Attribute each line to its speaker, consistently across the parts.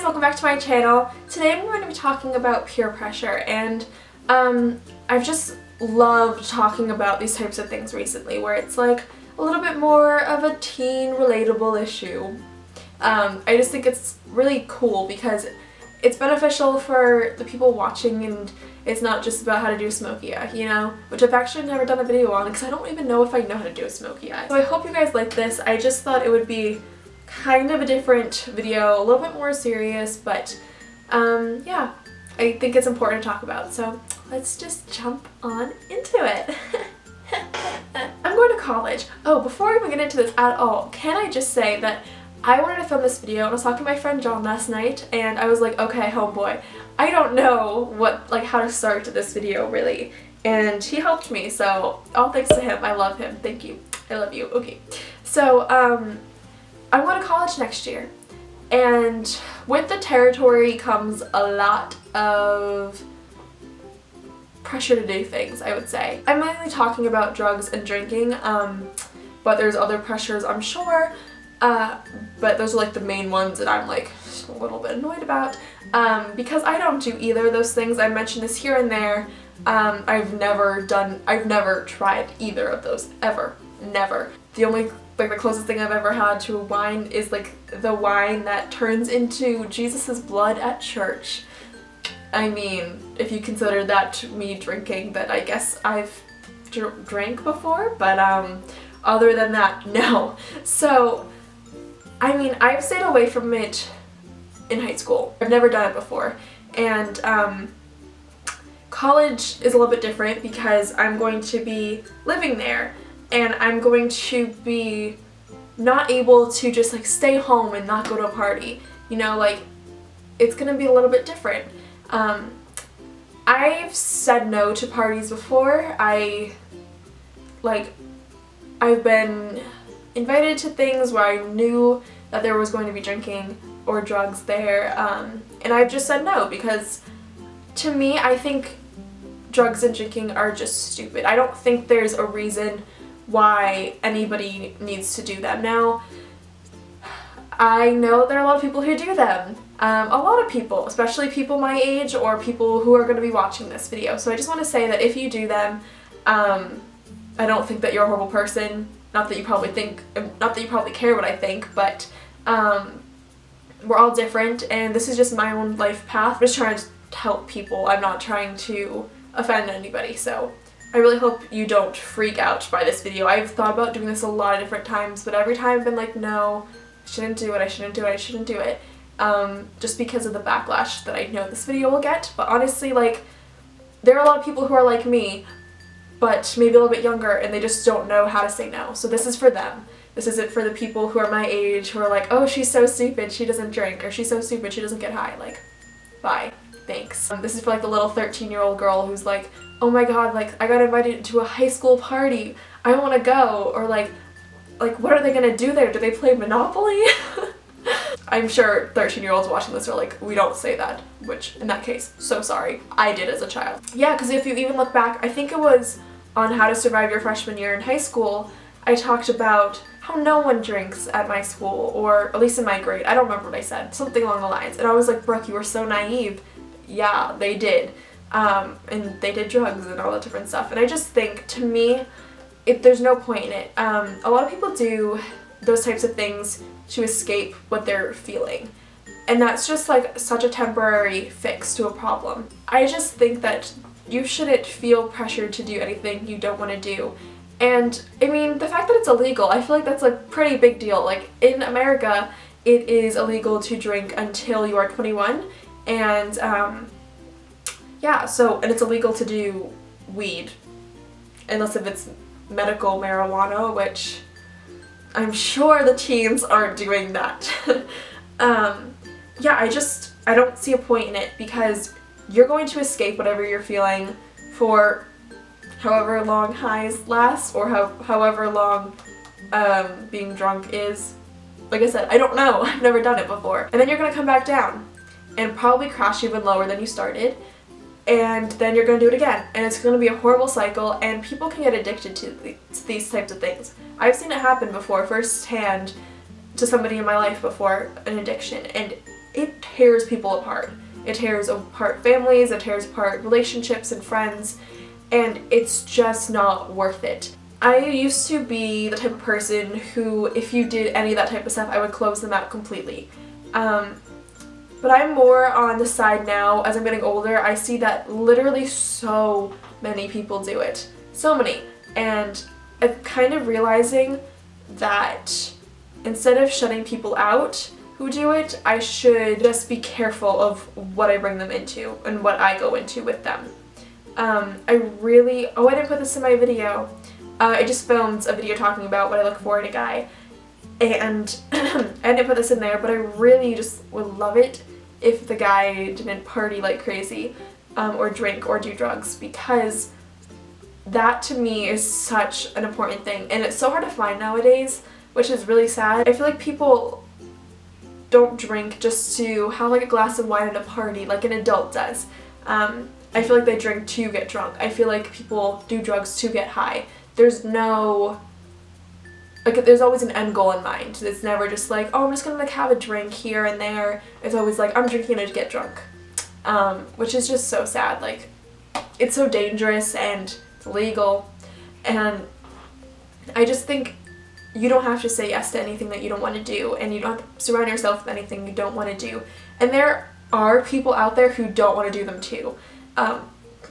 Speaker 1: guys, welcome back to my channel. Today I'm going to be talking about peer pressure, and I've just loved talking about these types of things recently where it's like a little bit more of a teen relatable issue. I just think it's really cool because it's beneficial for the people watching, and it's not just about how to do a smoky eye, you know? Which I've actually never done a video on because I don't even know if I know how to do a smoky eye. So I hope you guys like this. I just thought it would be kind of a different video, a little bit more serious, but yeah, I think it's important to talk about. So let's just jump on into it. I'm going to college. Oh, before we even get into this at all, can I just say that I wanted to film this video, and I was talking to my friend John last night, and I was like, okay, homeboy, I don't know how to start this video really, and he helped me, so all thanks to him. I love him. Thank you. I love you. Okay, so I'm going to college next year, and with the territory comes a lot of pressure to do things, I would say. I'm mainly talking about drugs and drinking, but there's other pressures, I'm sure. But those are like the main ones that I'm like a little bit annoyed about, because I don't do either of those things. I mentioned this here and there. I've never tried either of those, ever. Never. The only, the closest thing I've ever had to a wine is the wine that turns into Jesus's blood at church. I mean, if you consider that me drinking, that I guess I've drank before, but other than that, no. So I mean, I've stayed away from it in high school. I've never done it before. And college is a little bit different because I'm going to be living there, and I'm going to be not able to just stay home and not go to a party. You know, it's gonna be a little bit different. I've said no to parties before. I've been invited to things where I knew that there was going to be drinking or drugs there, and I've just said no because to me, I think drugs and drinking are just stupid. I don't think there's a reason why anybody needs to do them. Now, I know there are a lot of people who do them. A lot of people, especially people my age or people who are going to be watching this video. So I just want to say that if you do them, I don't think that you're a horrible person. Not that you probably care what I think, but we're all different, and this is just my own life path. I'm just trying to help people. I'm not trying to offend anybody, so I really hope you don't freak out by this video. I've thought about doing this a lot of different times, but every time I've been like, no, I shouldn't do it, I shouldn't do it, I shouldn't do it, just because of the backlash that I know this video will get. But honestly, there are a lot of people who are like me, but maybe a little bit younger, and they just don't know how to say no. So this is for them. This isn't for the people who are my age who are like, oh, she's so stupid, she doesn't drink, or she's so stupid, she doesn't get high. Bye. Thanks. This is for the little 13-year-old girl who's like, oh my god, I got invited to a high school party, I want to go, or what are they gonna do there? Do they play Monopoly? I'm sure 13-year-olds watching this are like, we don't say that, which in that case, so sorry. I did as a child. Yeah, because if you even look back, I think it was on How to Survive Your Freshman Year in High School, I talked about how no one drinks at my school, or at least in my grade. I don't remember what I said, something along the lines. And I was like, Brooke, you were so naive. Yeah, they did. And they did drugs and all that different stuff. And I just think, to me, there's no point in it. A lot of people do those types of things to escape what they're feeling. And that's just such a temporary fix to a problem. I just think that you shouldn't feel pressured to do anything you don't want to do. And I mean, the fact that it's illegal, I feel like that's a pretty big deal. In America, it is illegal to drink until you are 21, and yeah, and it's illegal to do weed, unless if it's medical marijuana, which I'm sure the teens aren't doing that. Yeah, I don't see a point in it because you're going to escape whatever you're feeling for however long highs last, or however long being drunk is. Like I said, I don't know. I've never done it before. And then you're going to come back down and probably crash even lower than you started, and then you're going to do it again, and it's going to be a horrible cycle, and people can get addicted to these types of things. I've seen it happen before firsthand to somebody in my life before, an addiction, and it tears people apart. It tears apart families, it tears apart relationships and friends, and it's just not worth it. I used to be the type of person who, if you did any of that type of stuff, I would close them out completely. But I'm more on the side now, as I'm getting older, I see that literally so many people do it. So many. And I'm kind of realizing that instead of shutting people out who do it, I should just be careful of what I bring them into and what I go into with them. I didn't put this in my video. I just filmed a video talking about what I look for in a guy, and I didn't put this in there, but I really just would love it if the guy didn't party like crazy, or drink or do drugs, because that to me is such an important thing, and it's so hard to find nowadays, which is really sad. I feel like people don't drink just to have like a glass of wine at a party like an adult does. I feel like they drink to get drunk. I feel like people do drugs to get high. There's always an end goal in mind. It's never just like, oh, I'm just gonna like have a drink here and there. It's always like, I'm drinking to get drunk, which is just so sad. Like, it's so dangerous and it's illegal, and I just think you don't have to say yes to anything that you don't want to do, and you don't have to surround yourself with anything you don't want to do. And there are people out there who don't want to do them too.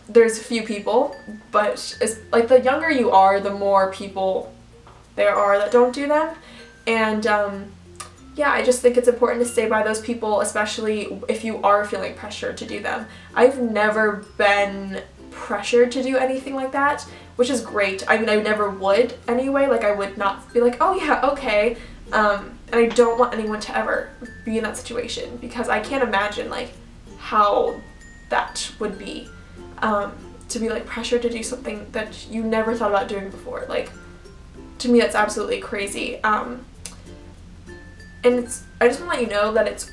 Speaker 1: There's a few people, but it's like the younger you are, the more people there are that don't do them. And yeah, I just think it's important to stay by those people, especially if you are feeling pressured to do them. I've never been pressured to do anything like that, which is great. I mean, I never would anyway. Like, I would not be like, oh yeah, okay. And I don't want anyone to ever be in that situation, because I can't imagine like how that would be, to be like pressured to do something that you never thought about doing before. Like, to me, that's absolutely crazy. And I just want to let you know that it's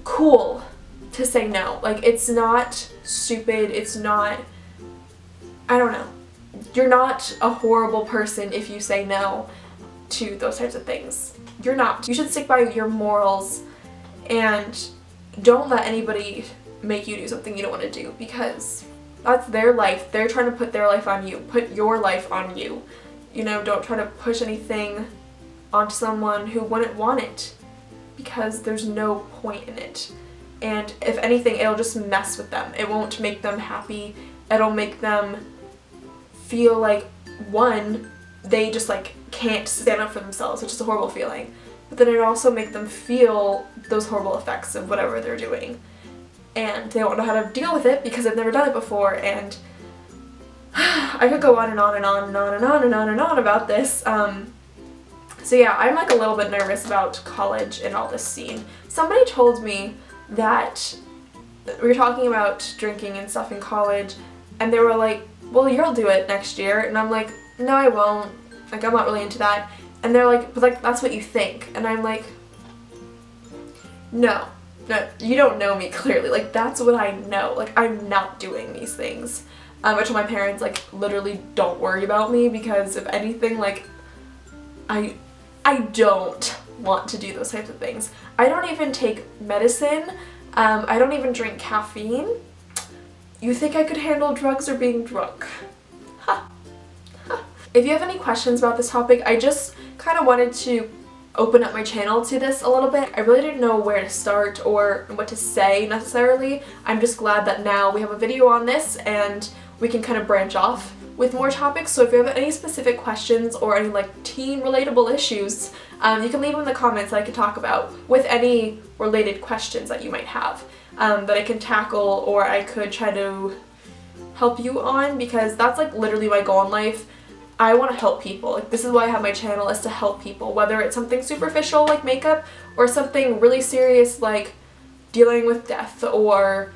Speaker 1: cool to say no. Like, it's not stupid. It's not, I don't know. You're not a horrible person if you say no to those types of things. You're not. You should stick by your morals and don't let anybody make you do something you don't want to do, because that's their life. They're trying to put their life on you. Put your life on you. You know, don't try to push anything onto someone who wouldn't want it, because there's no point in it. And if anything, it'll just mess with them. It won't make them happy. It'll make them feel like, one, they just like can't stand up for themselves, which is a horrible feeling. But then it'll also make them feel those horrible effects of whatever they're doing. And they don't know how to deal with it because they've never done it before. And I could go on and on and on and on and on and on and on about this. So yeah, I'm like a little bit nervous about college and all this scene. Somebody told me that we were talking about drinking and stuff in college, and they were like, well, you'll do it next year. And I'm like, no, I won't. Like, I'm not really into that. And they're like, but like, that's what you think. And I'm like, no, you don't know me clearly. Like, that's what I know. Like, I'm not doing these things. I told my parents, like, literally don't worry about me, because if anything, like, I don't want to do those types of things. I don't even take medicine. I don't even drink caffeine. You think I could handle drugs or being drunk? Ha. Ha. If you have any questions about this topic, I just kind of wanted to open up my channel to this a little bit. I really didn't know where to start or what to say necessarily. I'm just glad that now we have a video on this and we can kind of branch off with more topics. So if you have any specific questions or any like teen relatable issues, you can leave them in the comments that I can talk about, with any related questions that you might have, that I can tackle or I could try to help you on, because that's like literally my goal in life. I want to help people. Like, this is why I have my channel, is to help people, whether it's something superficial like makeup or something really serious like dealing with death or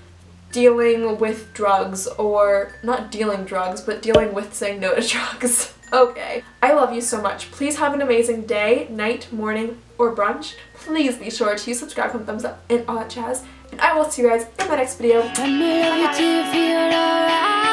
Speaker 1: dealing with drugs, or not dealing drugs, but dealing with saying no to drugs. Okay. I love you so much. Please have an amazing day, night, morning, or brunch. Please be sure to subscribe, comment, thumbs up, and all that jazz. And I will see you guys in my next video. Bye.